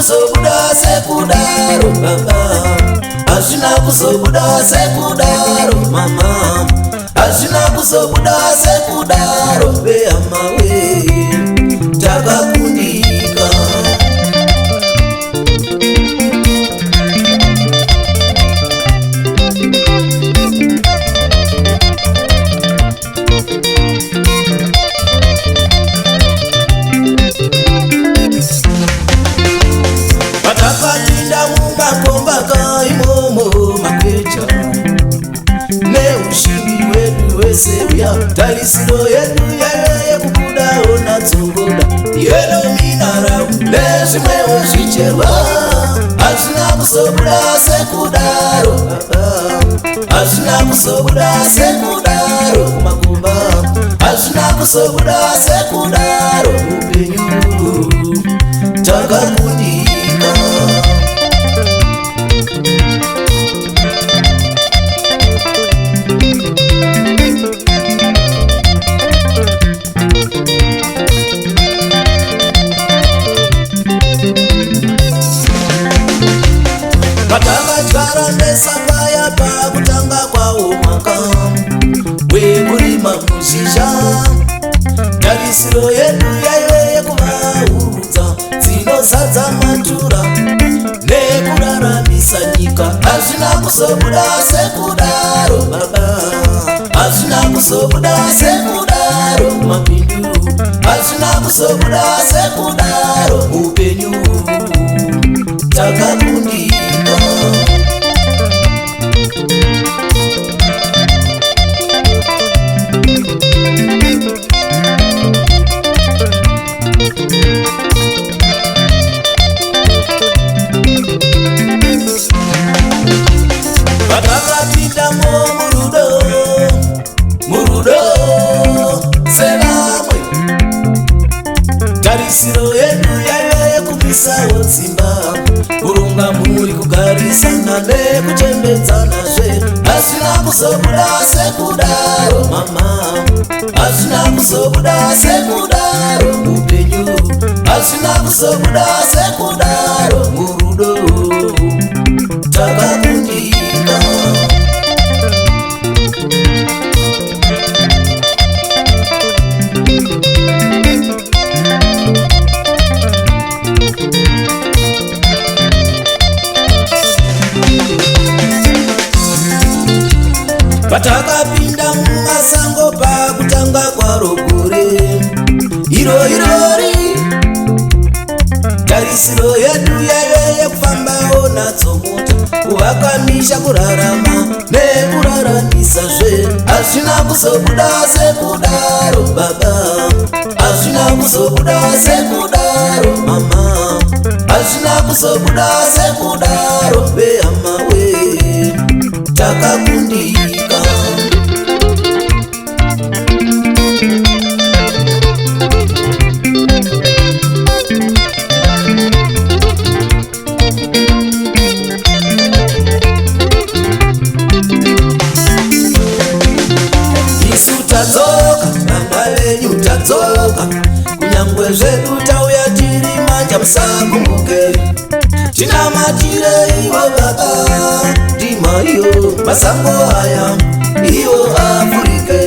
kuzobuda sekudaro baba, hazvina kuzobuda sekudaro mama, hazvina kuzobuda sekudaro behama we takakundika. Patakapinda mumakomba imomo makwecha neushindi wedu wese uya, tarisiro yedu yekubuda ona tsogoda yeno minarau nezvimwewo zvicherwa, hazvina kuzobuda sekudaro hazvina kuzobuda sekudaro kumakomba, hazvina kuzobuda sekudaro upenyu takakundika. Patakadyara nesapaya pakutanga kwawo mwaka wekurima muzhizha, tarisiro yedu yaive yekuvaurudza dzinozadza matura nekuraramisa nyika, hazvina kuzobuda sekudaro baba, hazvina kuzobuda sekudaro mapindu, hazvina kuzobuda sekudaro upenyu takakundika. Patakapindamo murudo sevamwe, tarisiro yedu yaive yekumisawo dzimba, kuronga mhuri, kugarisana nekuchembedzanazve, hazvina kuzobuda sekudaro mama, hazvina kuzobuda sekudaro upenyu, hazvina kuzobuda sekudaro murudo takakundika. Patakapinda mumasango pakutanga kwaro gore irori, tarisiro yedu yaive yekufambawo natso mota, kuvakamisha, kurarama nekuraramisa-zve, hazvina kuzobuda sekudaro baba, hazvina kuzobuda sekudaro mama, hazvina kuzobuda sekudaro behama we takakundika. Isu tadzoka, vana venyu tadzoka, kunyangwe zvedu tauya tiri manja musakumbuke, tinamatire ivo baba ndima iyo masango aya iyo Afrike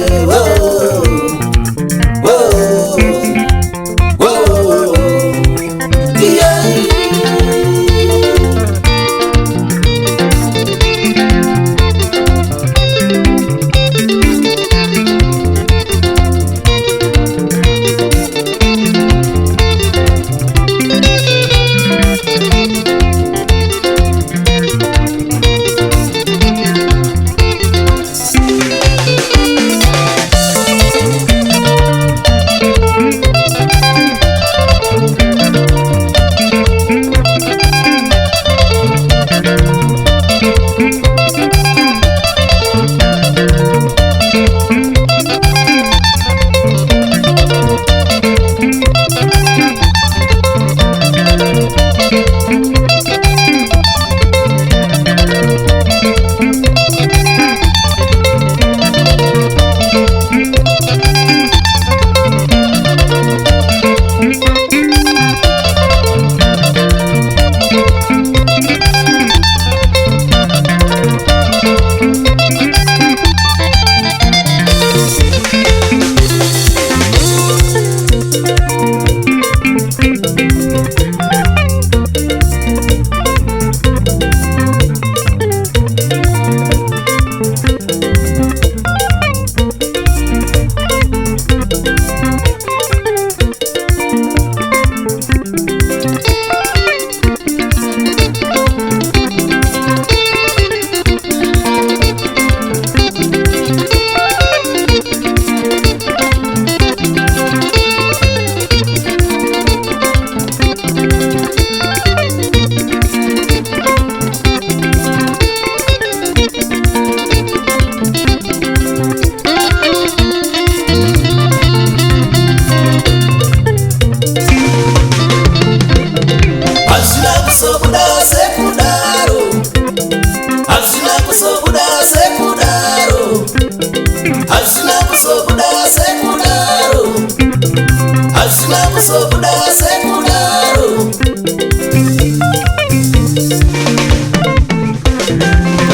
asina kuzobuda sekundaro.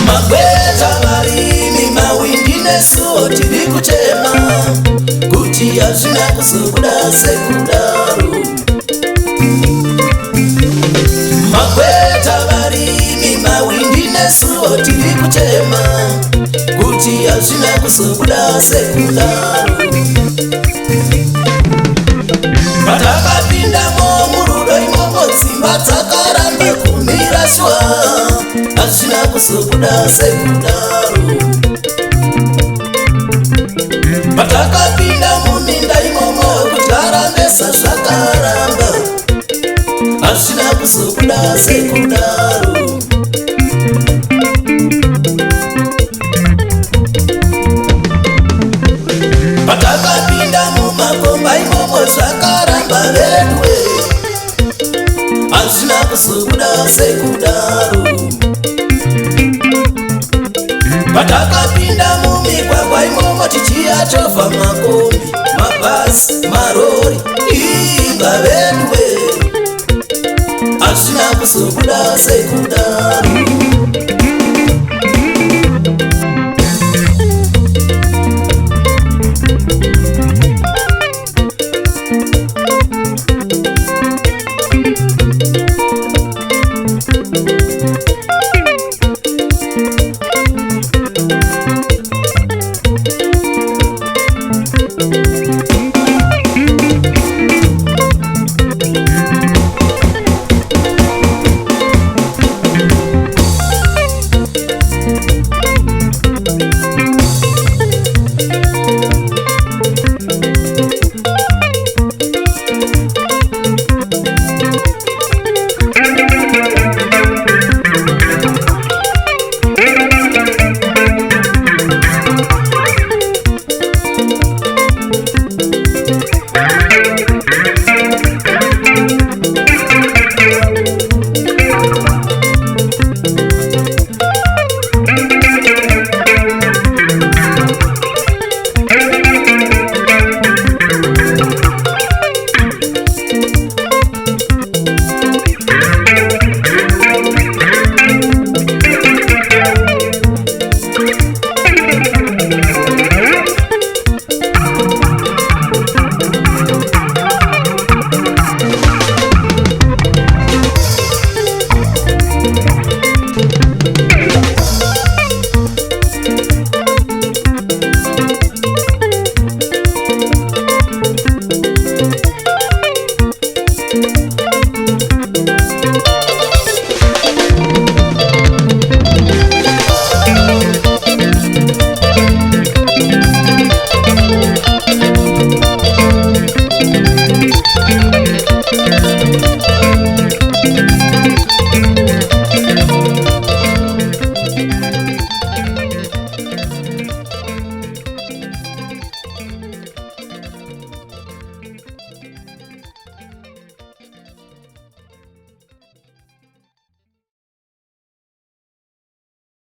Magweta varimi mawindi nesuo tiri kuchema kuti asina kuzobuda sekundaro. Magweta varimi mawindi nesuo tiri kuchema kuti asina kuzobuda sekundaro. Patakapindamo murudo imomo dzimba dzakaramba kumiraswa asina kuzobuda sekundaro. Patakapinda muminda imomo kutarambesa zvakaramba asina kuzobuda sekundaro. Patakapinda mumakomba imomo zvakaramba vedwe asina kuzobuda sekundaro. Patakapinda mumigwagwa imomo tichiyachovha makombi, mabhasi, marori inga vedwe asina kuzobuda sekundaro.